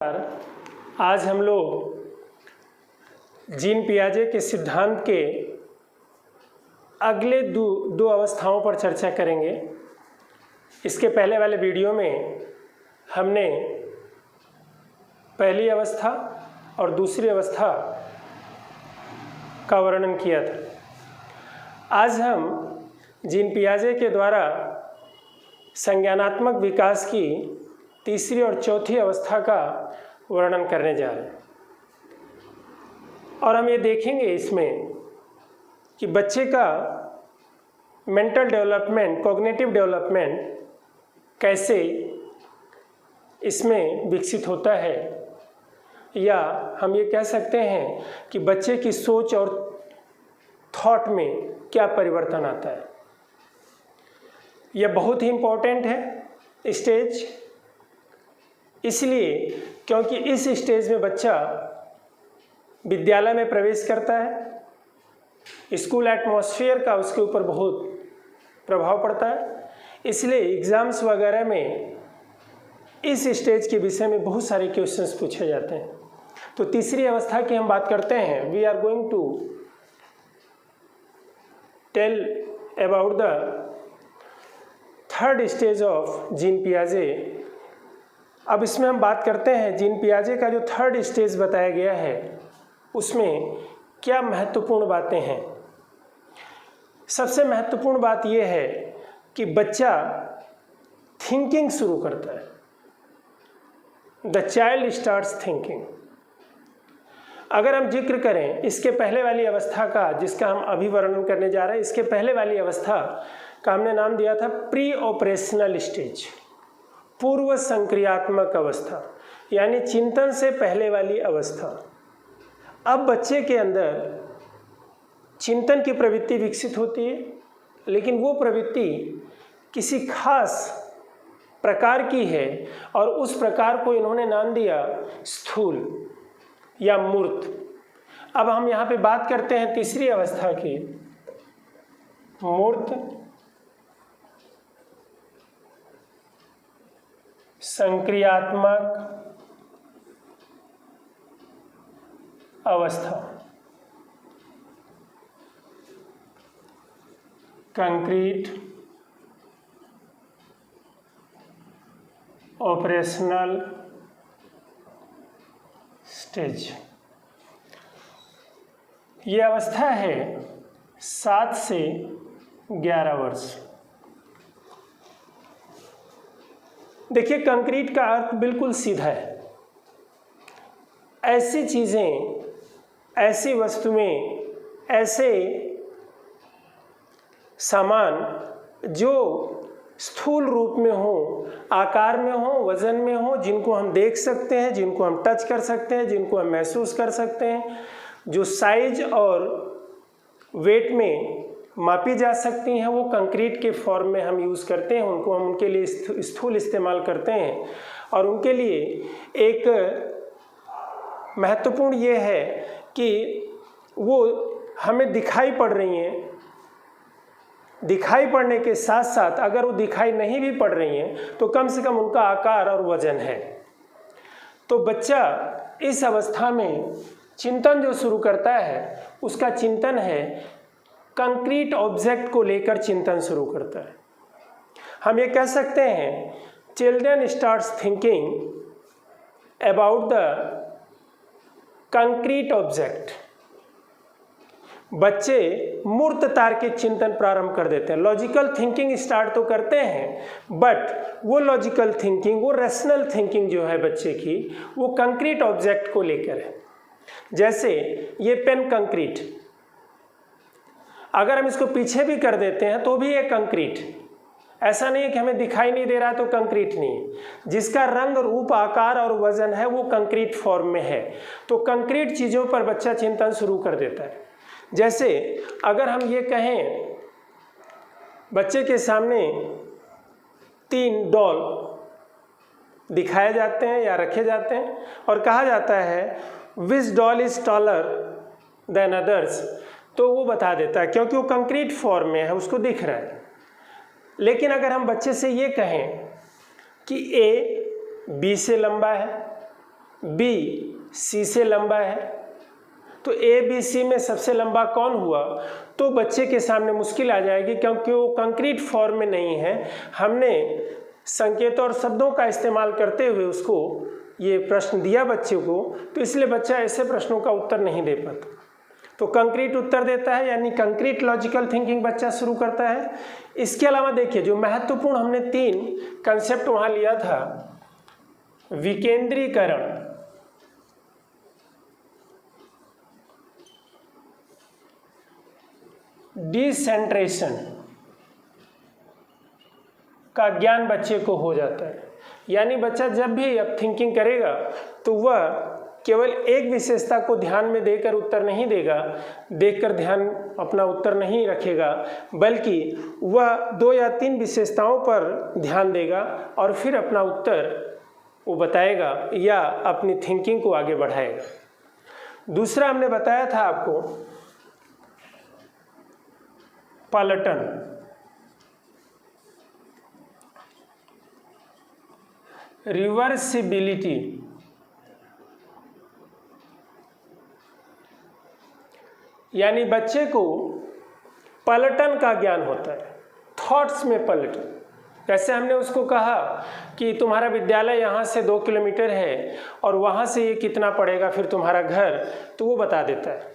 आज हम लोग जीन पियाजे के सिद्धांत के अगले दो अवस्थाओं पर चर्चा करेंगे। इसके पहले वाले वीडियो में हमने पहली अवस्था और दूसरी अवस्था का वर्णन किया था। आज हम जीन पियाजे के द्वारा संज्ञानात्मक विकास की तीसरी और चौथी अवस्था का वर्णन करने जा रहे हैं और हम ये देखेंगे इसमें कि बच्चे का मेंटल डेवलपमेंट, कॉग्निटिव डेवलपमेंट कैसे इसमें विकसित होता है, या हम ये कह सकते हैं कि बच्चे की सोच और थॉट में क्या परिवर्तन आता है। यह बहुत ही इम्पोर्टेंट है स्टेज, इसलिए क्योंकि इस स्टेज में बच्चा विद्यालय में प्रवेश करता है, स्कूल एटमॉस्फेयर का उसके ऊपर बहुत प्रभाव पड़ता है, इसलिए एग्ज़ाम्स वगैरह में इस स्टेज के विषय में बहुत सारे क्वेश्चंस पूछे जाते हैं। तो तीसरी अवस्था की हम बात करते हैं। We are going to tell about the third stage of Jean पियाजे। अब इसमें हम बात करते हैं जीन पियाजे का जो थर्ड स्टेज बताया गया है उसमें क्या महत्वपूर्ण बातें हैं। सबसे महत्वपूर्ण बात यह है कि बच्चा थिंकिंग शुरू करता है। The child starts thinking. अगर हम जिक्र करें इसके पहले वाली अवस्था का, जिसका हम अभी वर्णन करने जा रहे हैं, इसके पहले वाली अवस्था का हमने नाम दिया था प्री ऑपरेशनल स्टेज, पूर्व संक्रियात्मक अवस्था, यानी चिंतन से पहले वाली अवस्था। अब बच्चे के अंदर चिंतन की प्रवृत्ति विकसित होती है, लेकिन वो प्रवृत्ति किसी खास प्रकार की है और उस प्रकार को इन्होंने नाम दिया स्थूल या मूर्त। अब हम यहाँ पे बात करते हैं तीसरी अवस्था की, मूर्त संक्रियात्मक अवस्था, कंक्रीट ऑपरेशनल स्टेज। ये अवस्था है 7 से 11 वर्ष। देखिए, कंक्रीट का अर्थ बिल्कुल सीधा है। ऐसी चीज़ें, ऐसी वस्तुएं, ऐसे सामान जो स्थूल रूप में हो, आकार में हो, वजन में हो, जिनको हम देख सकते हैं, जिनको हम टच कर सकते हैं, जिनको हम महसूस कर सकते हैं, जो साइज और वेट में मापी जा सकती हैं, वो कंक्रीट के फॉर्म में हम यूज़ करते हैं। उनको हम उनके लिए स्थूल इस्तेमाल करते हैं और उनके लिए एक महत्वपूर्ण ये है कि वो हमें दिखाई पड़ रही हैं। दिखाई पड़ने के साथ साथ अगर वो दिखाई नहीं भी पड़ रही हैं तो कम से कम उनका आकार और वजन है। तो बच्चा इस अवस्था में चिंतन जो शुरू करता है, उसका चिंतन है कंक्रीट ऑब्जेक्ट को लेकर चिंतन शुरू करता है। हम ये कह सकते हैं children starts thinking about the concrete object. बच्चे मूर्त तार्किक चिंतन प्रारंभ कर देते हैं। लॉजिकल थिंकिंग स्टार्ट तो करते हैं, बट वो लॉजिकल थिंकिंग, वो रैशनल थिंकिंग जो है बच्चे की, वो कंक्रीट ऑब्जेक्ट को लेकर है। जैसे ये पेन कंक्रीट, अगर हम इसको पीछे भी कर देते हैं तो भी ये कंक्रीट, ऐसा नहीं है कि हमें दिखाई नहीं दे रहा तो कंक्रीट नहीं है। जिसका रंग, रूप, आकार और वजन है वो कंक्रीट फॉर्म में है। तो कंक्रीट चीज़ों पर बच्चा चिंतन शुरू कर देता है। जैसे अगर हम ये कहें, बच्चे के सामने 3 डॉल दिखाए जाते हैं या रखे जाते हैं और कहा जाता है which doll is taller than others, तो वो बता देता है क्योंकि वो कंक्रीट फॉर्म में है, उसको दिख रहा है। लेकिन अगर हम बच्चे से ये कहें कि ए बी से लंबा है, बी सी से लंबा है, तो ए बी सी में सबसे लंबा कौन हुआ, तो बच्चे के सामने मुश्किल आ जाएगी क्योंकि वो कंक्रीट फॉर्म में नहीं है। हमने संकेतों और शब्दों का इस्तेमाल करते हुए उसको ये प्रश्न दिया बच्चे को, तो इसलिए बच्चा ऐसे प्रश्नों का उत्तर नहीं दे पाता। तो कंक्रीट उत्तर देता है, यानी कंक्रीट लॉजिकल थिंकिंग बच्चा शुरू करता है। इसके अलावा देखिए जो महत्वपूर्ण हमने 3 कंसेप्ट वहाँ लिया था, विकेंद्रीकरण, डिसेंट्रेशन का ज्ञान बच्चे को हो जाता है। यानी बच्चा जब भी अब थिंकिंग करेगा तो वह केवल एक विशेषता को ध्यान में देकर उत्तर नहीं देगा, देखकर ध्यान अपना उत्तर नहीं रखेगा, बल्कि वह 2 या 3 विशेषताओं पर ध्यान देगा और फिर अपना उत्तर वो बताएगा या अपनी थिंकिंग को आगे बढ़ाएगा। दूसरा हमने बताया था आपको पलटन, रिवर्सिबिलिटी, यानी बच्चे को पलटन का ज्ञान होता है, थॉट्स में पलटन। जैसे हमने उसको कहा कि तुम्हारा विद्यालय यहाँ से 2 किलोमीटर है और वहाँ से ये कितना पड़ेगा फिर तुम्हारा घर, तो वो बता देता है।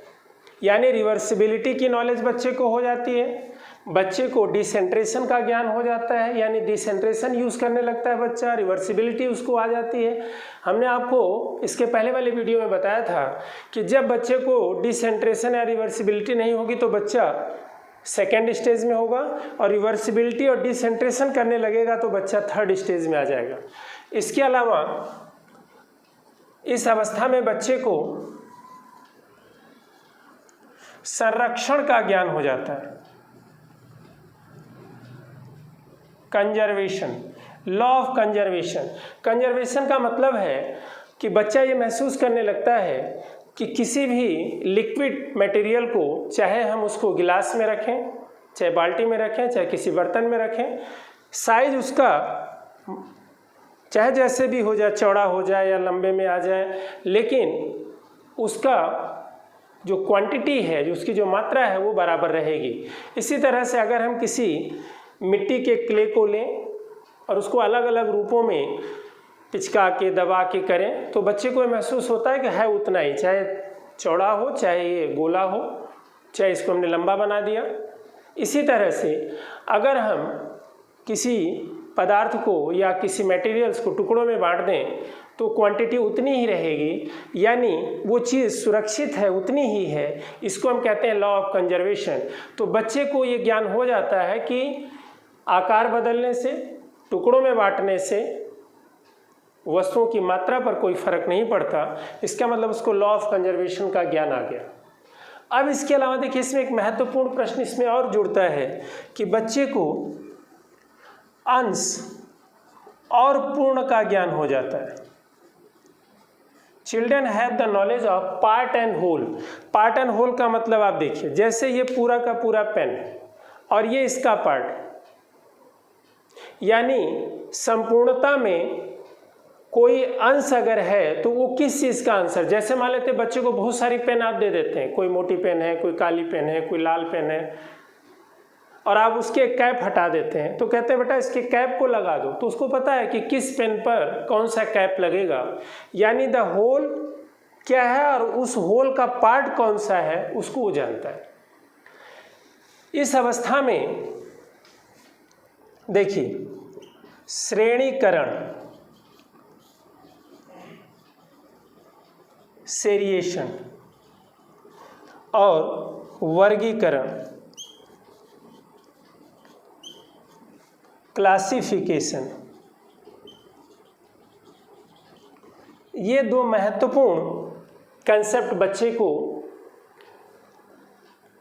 यानी रिवर्सिबिलिटी की नॉलेज बच्चे को हो जाती है। बच्चे को डिसेंट्रेशन का ज्ञान हो जाता है, यानी डिसेंट्रेशन यूज़ करने लगता है बच्चा, रिवर्सिबिलिटी उसको आ जाती है। हमने आपको इसके पहले वाले वीडियो में बताया था कि जब बच्चे को डिसेंट्रेशन या रिवर्सिबिलिटी नहीं होगी तो बच्चा सेकेंड स्टेज में होगा, और रिवर्सिबिलिटी और डिसेंट्रेशन करने लगेगा तो बच्चा थर्ड स्टेज में आ जाएगा। इसके अलावा इस अवस्था में बच्चे को संरक्षण का ज्ञान हो जाता है, conservation, law of conservation. Conservation का मतलब है कि बच्चा ये महसूस करने लगता है कि किसी भी लिक्विड मटेरियल को, चाहे हम उसको गिलास में रखें, चाहे बाल्टी में रखें, चाहे किसी बर्तन में रखें, साइज उसका चाहे जैसे भी हो जाए, चौड़ा हो जाए या लंबे में आ जाए, लेकिन उसका जो क्वांटिटी है, जो उसकी जो मात्रा है वो बराबर रहेगी। इसी तरह से अगर हम किसी मिट्टी के क्ले को लें और उसको अलग अलग रूपों में पिचका के दबा के करें तो बच्चे को महसूस होता है कि है उतना ही, चाहे चौड़ा हो, चाहे ये गोला हो, चाहे इसको हमने लंबा बना दिया। इसी तरह से अगर हम किसी पदार्थ को या किसी मटेरियल्स को टुकड़ों में बांट दें तो क्वांटिटी उतनी ही रहेगी, यानी वो चीज़ सुरक्षित है, उतनी ही है। इसको हम कहते हैं लॉ ऑफ कंजर्वेशन। तो बच्चे को ये ज्ञान हो जाता है कि आकार बदलने से, टुकड़ों में बांटने से वस्तुओं की मात्रा पर कोई फर्क नहीं पड़ता। इसका मतलब उसको लॉ ऑफ कंजर्वेशन का ज्ञान आ गया। अब इसके अलावा देखिए इसमें एक महत्वपूर्ण प्रश्न इसमें और जुड़ता है कि बच्चे को अंश और पूर्ण का ज्ञान हो जाता है। Children have the knowledge of part and whole. Part and whole का मतलब आप देखिए, जैसे ये पूरा का पूरा पेन है और ये इसका पार्ट, यानी संपूर्णता में कोई अंश अगर है तो वो किस चीज़ का अंश है। जैसे मान लेते बच्चे को बहुत सारी पेन आप दे देते हैं, कोई मोटी पेन है, कोई काली पेन है, कोई लाल पेन है, और आप उसके कैप हटा देते हैं तो कहते हैं बेटा इसके कैप को लगा दो, तो उसको पता है कि किस पेन पर कौन सा कैप लगेगा। यानी द होल क्या है और उस होल का पार्ट कौन सा है उसको वो जानता है। इस अवस्था में देखिए श्रेणीकरण, सेरिएशन और वर्गीकरण, क्लासिफिकेशन, ये 2 महत्वपूर्ण कंसेप्ट बच्चे को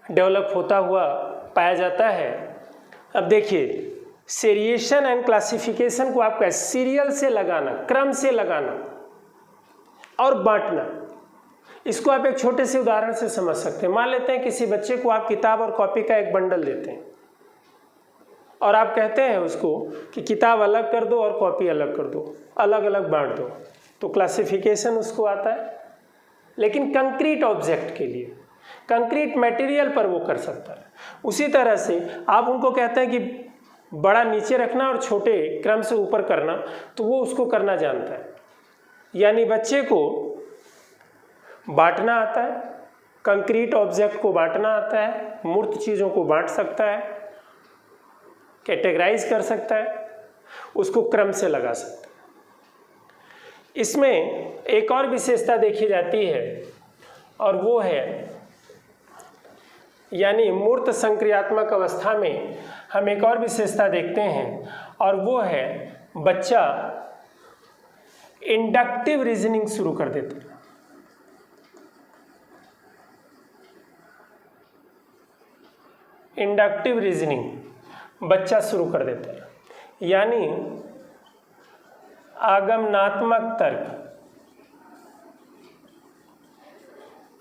डेवलप होता हुआ पाया जाता है। अब देखिए सेरिएशन एंड क्लासिफिकेशन को आपका सीरियल से लगाना, क्रम से लगाना और बांटना, इसको आप एक छोटे से उदाहरण से समझ सकते हैं। मान लेते हैं किसी बच्चे को आप किताब और कॉपी का एक बंडल देते हैं और आप कहते हैं उसको कि किताब अलग कर दो और कॉपी अलग कर दो, अलग अलग बांट दो। तो क्लासिफिकेशन उसको आता है। लेकिन कंक्रीट ऑब्जेक्ट के लिए, कंक्रीट मटेरियल पर वो कर सकता है। उसी तरह से आप उनको कहते हैं कि बड़ा नीचे रखना और छोटे क्रम से ऊपर करना, तो वो उसको करना जानता है। यानी बच्चे को बांटना आता है, कंक्रीट ऑब्जेक्ट को बांटना आता है, मूर्त चीज़ों को बांट सकता है, कैटेगराइज कर सकता है, उसको क्रम से लगा सकता है। इसमें एक और विशेषता देखी जाती है और वो है, यानी मूर्त संक्रियात्मक अवस्था में हम एक और विशेषता देखते हैं और वो है बच्चा इंडक्टिव रीजनिंग शुरू कर देता है। इंडक्टिव रीजनिंग बच्चा शुरू कर देता है, यानी आगमनात्मक तर्क।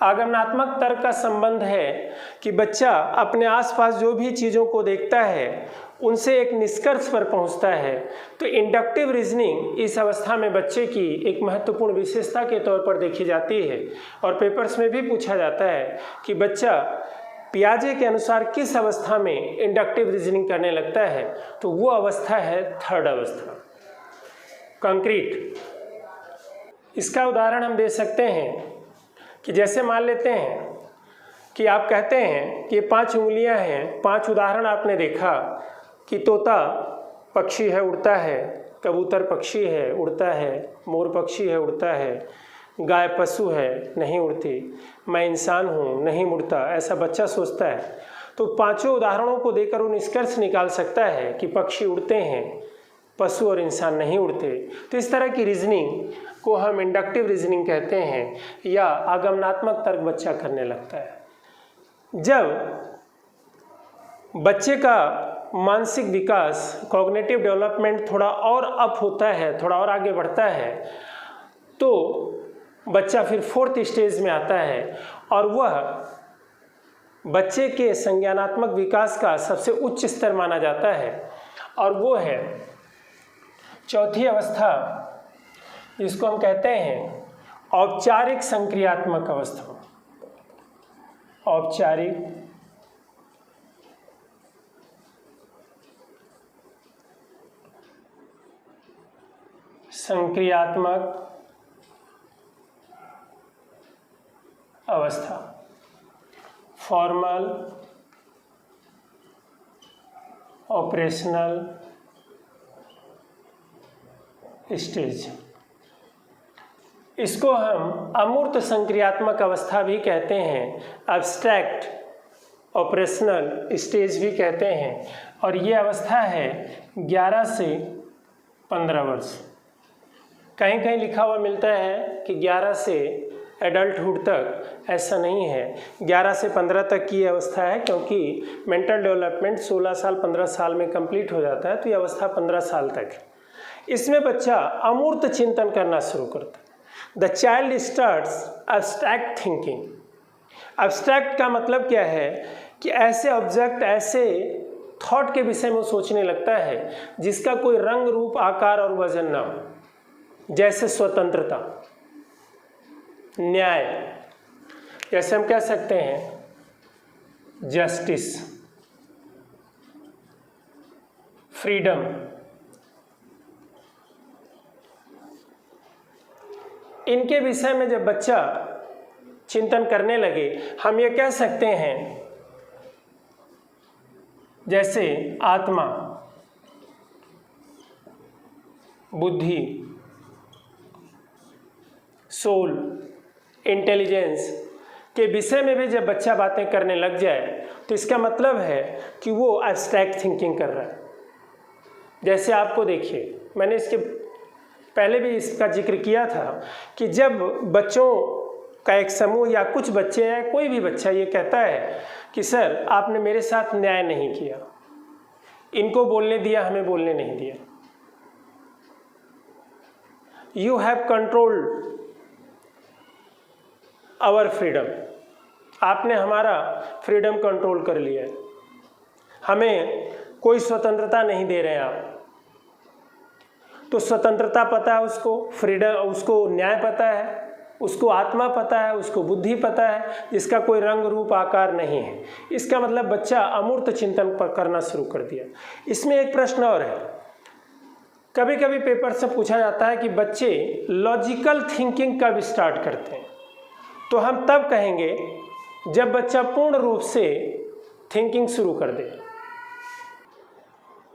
आगमनात्मक तर्क का संबंध है कि बच्चा अपने आसपास जो भी चीज़ों को देखता है उनसे एक निष्कर्ष पर पहुंचता है। तो इंडक्टिव रीजनिंग इस अवस्था में बच्चे की एक महत्वपूर्ण विशेषता के तौर पर देखी जाती है और पेपर्स में भी पूछा जाता है कि बच्चा पियाजे के अनुसार किस अवस्था में इंडक्टिव रीजनिंग करने लगता है। तो वो अवस्था है थर्ड अवस्था, कंक्रीट। इसका उदाहरण हम दे सकते हैं कि जैसे मान लेते हैं कि आप कहते हैं कि ये 5 उंगलियां हैं। 5 उदाहरण आपने देखा कि तोता पक्षी है, उड़ता है, कबूतर पक्षी है, उड़ता है, मोर पक्षी है, उड़ता है, गाय पशु है, नहीं उड़ती, मैं इंसान हूँ, नहीं उड़ता। ऐसा बच्चा सोचता है। तो 5 उदाहरणों को देकर वो निष्कर्ष निकाल सकता है कि पक्षी उड़ते हैं, पशु और इंसान नहीं उड़ते। तो इस तरह की रीजनिंग को हम इंडक्टिव रीजनिंग कहते हैं या आगमनात्मक तर्क बच्चा करने लगता है। जब बच्चे का मानसिक विकास, कॉग्निटिव डेवलपमेंट थोड़ा और अप होता है, थोड़ा और आगे बढ़ता है, तो बच्चा फिर 4th स्टेज में आता है और वह बच्चे के संज्ञानात्मक विकास का सबसे उच्च स्तर माना जाता है और वो है चौथी अवस्था, जिसको हम कहते हैं औपचारिक संक्रियात्मक अवस्था। औपचारिक संक्रियात्मक अवस्था, फॉर्मल ऑपरेशनल स्टेज। इसको हम अमूर्त संक्रियात्मक अवस्था भी कहते हैं, एब्स्ट्रैक्ट ऑपरेशनल स्टेज भी कहते हैं। और ये अवस्था है 11 से 15 वर्ष। कहीं कहीं लिखा हुआ मिलता है कि 11 से एडल्टहुड तक, ऐसा नहीं है। 11 से 15 तक की अवस्था है, क्योंकि मेंटल डेवलपमेंट 16 साल 15 साल में कंप्लीट हो जाता है, तो ये अवस्था 15 साल तक है। इसमें बच्चा अमूर्त चिंतन करना शुरू करता है। The child starts abstract thinking. Abstract का मतलब क्या है कि ऐसे ऑब्जेक्ट, ऐसे थॉट के विषय में सोचने लगता है जिसका कोई रंग, रूप, आकार और वजन ना हो। जैसे स्वतंत्रता, न्याय, जैसे हम कह सकते हैं जस्टिस, फ्रीडम। इनके विषय में जब बच्चा चिंतन करने लगे, हम ये कह सकते हैं जैसे आत्मा, बुद्धि, सोल, इंटेलिजेंस के विषय में भी जब बच्चा बातें करने लग जाए, तो इसका मतलब है कि वो एब्स्ट्रैक्ट थिंकिंग कर रहा है। जैसे आपको देखिए, मैंने इसके पहले भी इसका जिक्र किया था कि जब बच्चों का एक समूह या कुछ बच्चे या कोई भी बच्चा ये कहता है कि सर आपने मेरे साथ न्याय नहीं किया, इनको बोलने दिया, हमें बोलने नहीं दिया, you have controlled our freedom, आपने हमारा फ्रीडम कंट्रोल कर लिया है, हमें कोई स्वतंत्रता नहीं दे रहे हैं आप। तो स्वतंत्रता पता है उसको, फ्रीडम, उसको न्याय पता है, उसको आत्मा पता है, उसको बुद्धि पता है, जिसका कोई रंग रूप आकार नहीं है। इसका मतलब बच्चा अमूर्त चिंतन पर करना शुरू कर दिया। इसमें एक प्रश्न और है, कभी कभी पेपर से पूछा जाता है कि बच्चे लॉजिकल थिंकिंग कब स्टार्ट करते हैं। तो हम तब कहेंगे जब बच्चा पूर्ण रूप से थिंकिंग शुरू कर दे।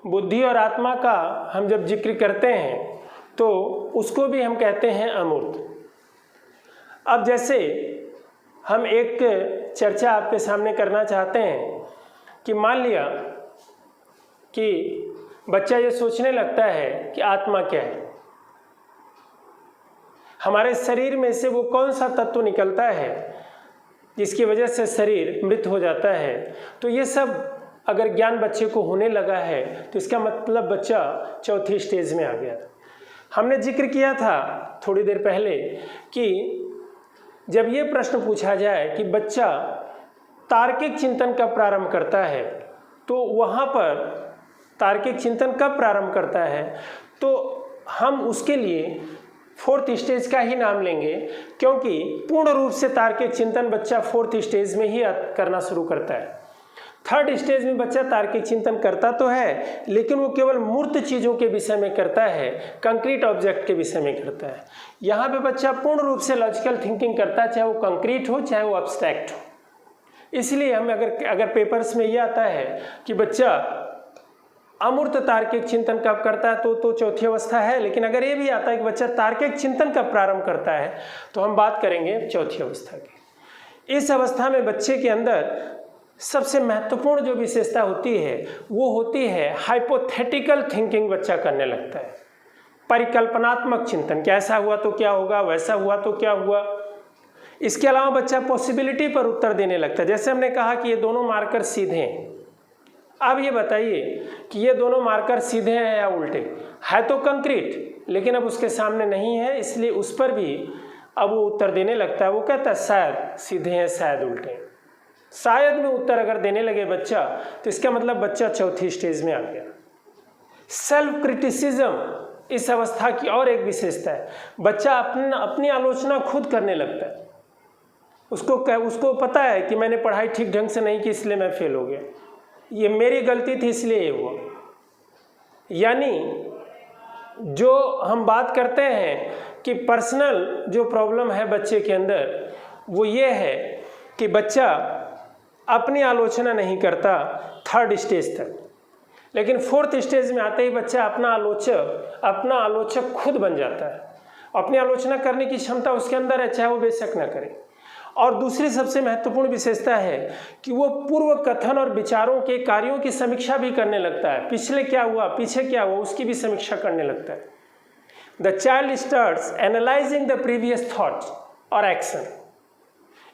बुद्धि और आत्मा का हम जब जिक्र करते हैं तो उसको भी हम कहते हैं अमूर्त। अब जैसे हम एक चर्चा आपके सामने करना चाहते हैं कि मान लिया कि बच्चा ये सोचने लगता है कि आत्मा क्या है, हमारे शरीर में से वो कौन सा तत्व निकलता है जिसकी वजह से शरीर मृत हो जाता है। तो ये सब अगर ज्ञान बच्चे को होने लगा है तो इसका मतलब बच्चा चौथी स्टेज में आ गया। हमने जिक्र किया था थोड़ी देर पहले कि जब ये प्रश्न पूछा जाए कि बच्चा तार्किक चिंतन कब प्रारंभ करता है, तो वहाँ पर तार्किक चिंतन कब प्रारंभ करता है, तो हम उसके लिए फोर्थ स्टेज का ही नाम लेंगे, क्योंकि पूर्ण रूप से तार्किक चिंतन बच्चा फोर्थ स्टेज में ही करना शुरू करता है। थर्ड स्टेज में बच्चा तार्किक चिंतन करता तो है, लेकिन वो केवल मूर्त चीज़ों के विषय में करता है, कंक्रीट ऑब्जेक्ट के विषय में करता है। यहाँ पे बच्चा पूर्ण रूप से लॉजिकल थिंकिंग करता है, चाहे वो कंक्रीट हो चाहे वो अब्स्ट्रैक्ट हो। इसलिए हम अगर पेपर्स में ये आता है कि बच्चा अमूर्त तार्किक चिंतन कब करता है तो चौथी अवस्था है, लेकिन अगर ये भी आता है कि बच्चा तार्किक चिंतन कब प्रारंभ करता है तो हम बात करेंगे चौथी अवस्था की। इस अवस्था में बच्चे के अंदर सबसे महत्वपूर्ण जो विशेषता होती है वो होती है हाइपोथेटिकल थिंकिंग। बच्चा करने लगता है परिकल्पनात्मक चिंतन, क्या ऐसा हुआ तो क्या होगा, वैसा हुआ तो क्या हुआ। इसके अलावा बच्चा पॉसिबिलिटी पर उत्तर देने लगता है। जैसे हमने कहा कि ये दोनों मार्कर सीधे हैं, अब ये बताइए कि ये दोनों मार्कर सीधे हैं या उल्टे। है तो कंक्रीट, लेकिन अब उसके सामने नहीं है, इसलिए उस पर भी अब वो उत्तर देने लगता है। वो कहता है शायद सीधे हैं शायद उल्टे हैं। शायद में उत्तर अगर देने लगे बच्चा तो इसका मतलब बच्चा चौथी स्टेज में आ गया। सेल्फ क्रिटिसिज्म इस अवस्था की और एक विशेषता है। बच्चा अपनी आलोचना खुद करने लगता है। उसको पता है कि मैंने पढ़ाई ठीक ढंग से नहीं की इसलिए मैं फेल हो गया, ये मेरी गलती थी इसलिए ये हुआ। यानी जो हम बात करते हैं कि पर्सनल जो प्रॉब्लम है बच्चे के अंदर वो ये है कि बच्चा अपनी आलोचना नहीं करता थर्ड स्टेज तक, लेकिन फोर्थ स्टेज में आते ही बच्चा अपना आलोचक खुद बन जाता है। अपनी आलोचना करने की क्षमता उसके अंदर है, चाहे वो बेशक ना करे। और दूसरी सबसे महत्वपूर्ण विशेषता है कि वो पूर्व कथन और विचारों के कार्यों की समीक्षा भी करने लगता है। पिछले क्या हुआ, पीछे क्या हुआ, उसकी भी समीक्षा करने लगता है। The child starts analysing the previous thoughts और एक्शन।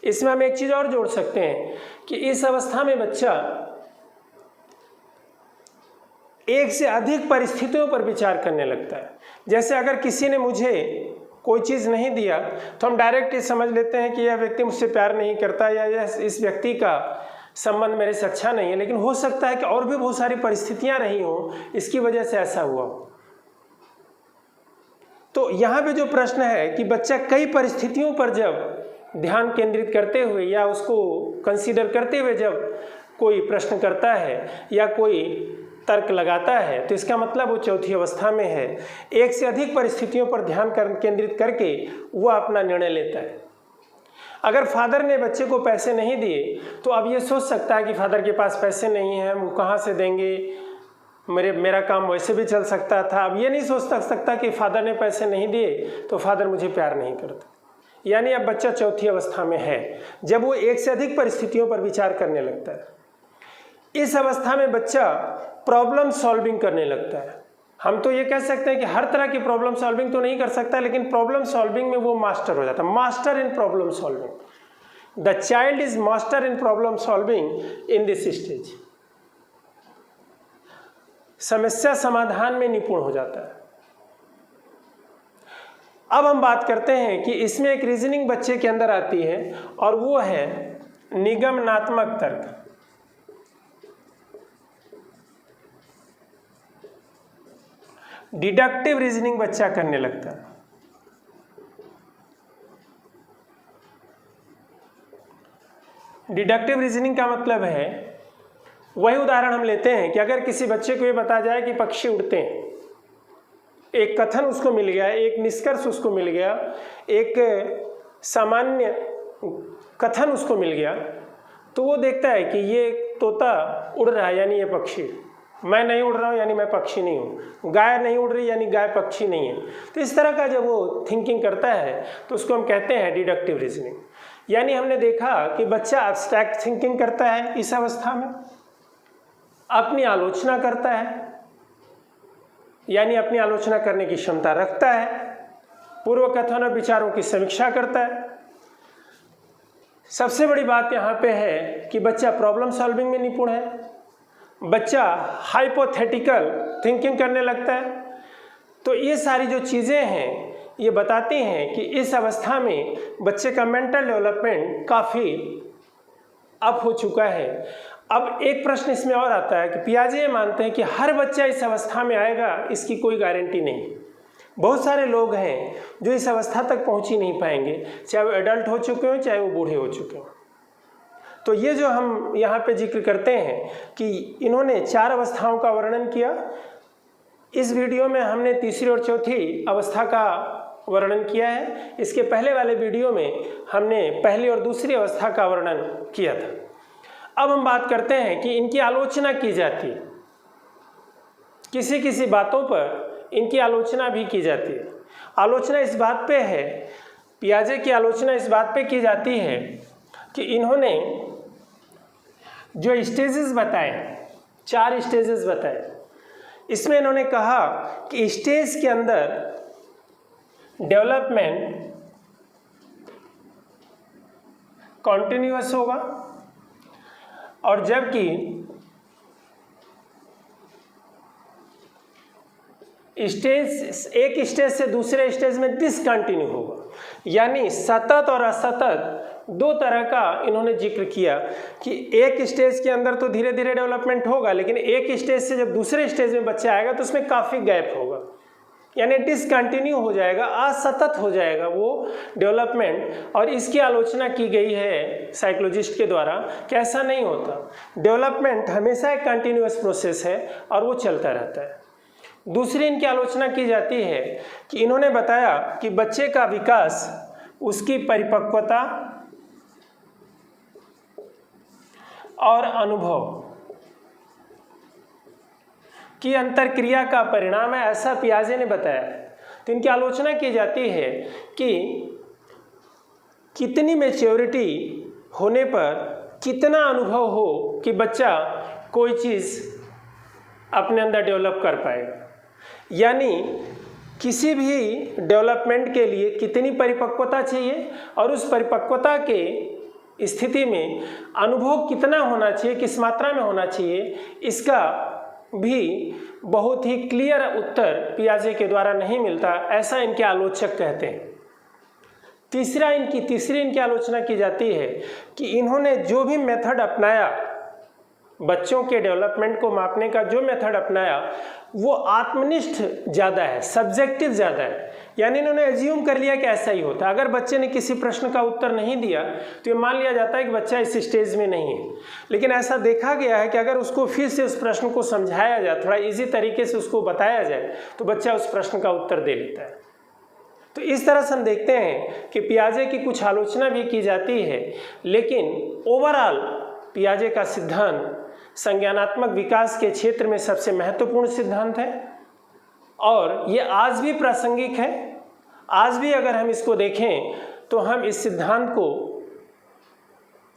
इसमें हम एक चीज और जोड़ सकते हैं कि इस अवस्था में बच्चा एक से अधिक परिस्थितियों पर विचार करने लगता है। जैसे अगर किसी ने मुझे कोई चीज़ नहीं दिया तो हम डायरेक्ट ये समझ लेते हैं कि यह व्यक्ति मुझसे प्यार नहीं करता या इस व्यक्ति का संबंध मेरे से अच्छा नहीं है, लेकिन हो सकता है कि और भी बहुत सारी परिस्थितियां रही हों, इसकी वजह से ऐसा हुआ। तो यहाँ पे जो प्रश्न है कि बच्चा कई परिस्थितियों पर जब ध्यान केंद्रित करते हुए या उसको कंसीडर करते हुए जब कोई प्रश्न करता है या कोई तर्क लगाता है तो इसका मतलब वो चौथी अवस्था में है। एक से अधिक परिस्थितियों पर ध्यान केंद्रित करके वह अपना निर्णय लेता है। अगर फादर ने बच्चे को पैसे नहीं दिए तो अब ये सोच सकता है कि फादर के पास पैसे नहीं हैं, वो कहाँ से देंगे, मेरा काम वैसे भी चल सकता था। अब ये नहीं सोच सकता कि फादर ने पैसे नहीं दिए तो फादर मुझे प्यार नहीं करता। यानी अब बच्चा चौथी अवस्था में है जब वो एक से अधिक परिस्थितियों पर विचार करने लगता है। इस अवस्था में बच्चा प्रॉब्लम सॉल्विंग करने लगता है। हम तो ये कह सकते हैं कि हर तरह की प्रॉब्लम सॉल्विंग तो नहीं कर सकता, लेकिन प्रॉब्लम सॉल्विंग में वो मास्टर हो जाता है। Master in problem solving. The child is master in problem solving in this stage. समस्या समाधान में निपुण हो जाता है। अब हम बात करते हैं कि इसमें एक रीजनिंग बच्चे के अंदर आती है और वो है निगमनात्मक तर्क। डिडक्टिव रीजनिंग बच्चा करने लगता है। डिडक्टिव रीजनिंग का मतलब है, वही उदाहरण हम लेते हैं कि अगर किसी बच्चे को ये बताया जाए कि पक्षी उड़ते हैं, एक कथन उसको मिल गया, एक निष्कर्ष उसको मिल गया, एक सामान्य कथन उसको मिल गया, तो वो देखता है कि ये तोता उड़ रहा है यानी ये पक्षी, मैं नहीं उड़ रहा हूँ यानी मैं पक्षी नहीं हूँ, गाय नहीं उड़ रही यानी गाय पक्षी नहीं है। तो इस तरह का जब वो थिंकिंग करता है तो उसको हम कहते हैं डिडक्टिव रीजनिंग। यानी हमने देखा कि बच्चा एब्स्ट्रैक्ट थिंकिंग करता है इस अवस्था में, अपनी आलोचना करता है यानी अपनी आलोचना करने की क्षमता रखता है, पूर्व कथन और विचारों की समीक्षा करता है। सबसे बड़ी बात यहाँ पे है कि बच्चा प्रॉब्लम सॉल्विंग में निपुण है, बच्चा हाइपोथेटिकल थिंकिंग करने लगता है। तो ये सारी जो चीज़ें हैं ये बताती हैं कि इस अवस्था में बच्चे का मेंटल डेवलपमेंट काफ़ी अप हो चुका है। अब एक प्रश्न इसमें और आता है कि पियाजे ये मानते हैं कि हर बच्चा इस अवस्था में आएगा, इसकी कोई गारंटी नहीं। बहुत सारे लोग हैं जो इस अवस्था तक पहुंच ही नहीं पाएंगे, चाहे वो एडल्ट हो चुके हों चाहे वो बूढ़े हो चुके हों। तो ये जो हम यहाँ पे जिक्र करते हैं कि इन्होंने 4 अवस्थाओं का वर्णन किया, इस वीडियो में हमने तीसरी और चौथी अवस्था का वर्णन किया है। इसके पहले वाले वीडियो में हमने पहली और दूसरी अवस्था का वर्णन किया था। अब हम बात करते हैं कि इनकी आलोचना की जाती है, किसी किसी बातों पर इनकी आलोचना भी की जाती है। आलोचना इस बात पे है, पियाजे की आलोचना इस बात पे की जाती है कि इन्होंने जो स्टेजेस बताए, 4 स्टेजेस बताए, इसमें इन्होंने कहा कि स्टेज के अंदर डेवलपमेंट कॉन्टिन्यूअस होगा और जबकि एक स्टेज से दूसरे स्टेज में डिसकंटिन्यू होगा। यानी सतत और असतत 2 तरह का इन्होंने जिक्र किया कि एक स्टेज के अंदर तो धीरे धीरे डेवलपमेंट होगा, लेकिन एक स्टेज से जब दूसरे स्टेज में बच्चा आएगा तो उसमें काफ़ी गैप होगा, यानी डिसकंटिन्यू हो जाएगा, असतत हो जाएगा वो डेवलपमेंट। और इसकी आलोचना की गई है साइकोलॉजिस्ट के द्वारा कि ऐसा नहीं होता, डेवलपमेंट हमेशा एक कंटिन्यूअस प्रोसेस है और वो चलता रहता है। दूसरी इनकी आलोचना की जाती है कि इन्होंने बताया कि बच्चे का विकास उसकी परिपक्वता और अनुभव की अंतरक्रिया का परिणाम है, ऐसा पियाजे ने बताया। तो इनकी आलोचना की जाती है कि कितनी मैच्योरिटी होने पर कितना अनुभव हो कि बच्चा कोई चीज़ अपने अंदर डेवलप कर पाएगा। यानी किसी भी डेवलपमेंट के लिए कितनी परिपक्वता चाहिए और उस परिपक्वता के स्थिति में अनुभव कितना होना चाहिए, किस मात्रा में होना चाहिए, इसका भी बहुत ही क्लियर उत्तर पियाजे के द्वारा नहीं मिलता, ऐसा इनके आलोचक कहते हैं। तीसरी इनकी आलोचना की जाती है कि इन्होंने जो भी मेथड अपनाया, बच्चों के डेवलपमेंट को मापने का जो मेथड अपनाया वो आत्मनिष्ठ ज़्यादा है, सब्जेक्टिव ज़्यादा है। यानी इन्होंने एज्यूम कर लिया कि ऐसा ही होता है। अगर बच्चे ने किसी प्रश्न का उत्तर नहीं दिया तो ये मान लिया जाता है कि बच्चा इस स्टेज में नहीं है। लेकिन ऐसा देखा गया है कि अगर उसको फिर से उस प्रश्न को समझाया जाए, थोड़ा ईजी तरीके से उसको बताया जाए, तो बच्चा उस प्रश्न का उत्तर दे लेता है। तो इस तरह से हम देखते हैं कि पियाजे की कुछ आलोचना भी की जाती है, लेकिन ओवरऑल पियाजे का सिद्धांत संज्ञानात्मक विकास के क्षेत्र में सबसे महत्वपूर्ण सिद्धांत है और ये आज भी प्रासंगिक है। आज भी अगर हम इसको देखें तो हम इस सिद्धांत को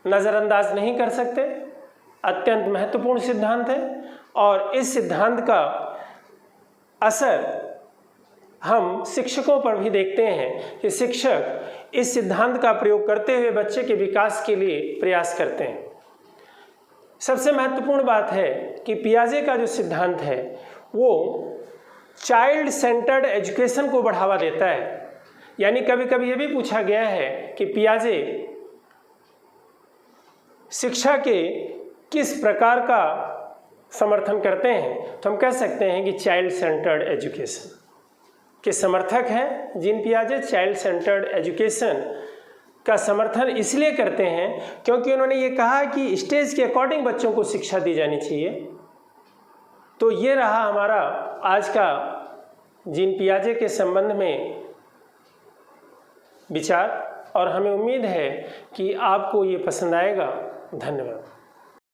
नज़रअंदाज नहीं कर सकते। अत्यंत महत्वपूर्ण सिद्धांत है और इस सिद्धांत का असर हम शिक्षकों पर भी देखते हैं कि शिक्षक इस सिद्धांत का प्रयोग करते हुए बच्चे के विकास के लिए प्रयास करते हैं। सबसे महत्वपूर्ण बात है कि पियाजे का जो सिद्धांत है वो चाइल्ड सेंटर्ड एजुकेशन को बढ़ावा देता है। यानी कभी कभी ये भी पूछा गया है कि पियाजे शिक्षा के किस प्रकार का समर्थन करते हैं तो हम कह सकते हैं कि चाइल्ड सेंटर्ड एजुकेशन के समर्थक हैं जीन पियाजे। चाइल्ड सेंटर्ड एजुकेशन का समर्थन इसलिए करते हैं क्योंकि उन्होंने ये कहा कि स्टेज के अकॉर्डिंग बच्चों को शिक्षा दी जानी चाहिए। तो ये रहा हमारा आज का जीन पियाजे के संबंध में विचार, और हमें उम्मीद है कि आपको ये पसंद आएगा। धन्यवाद।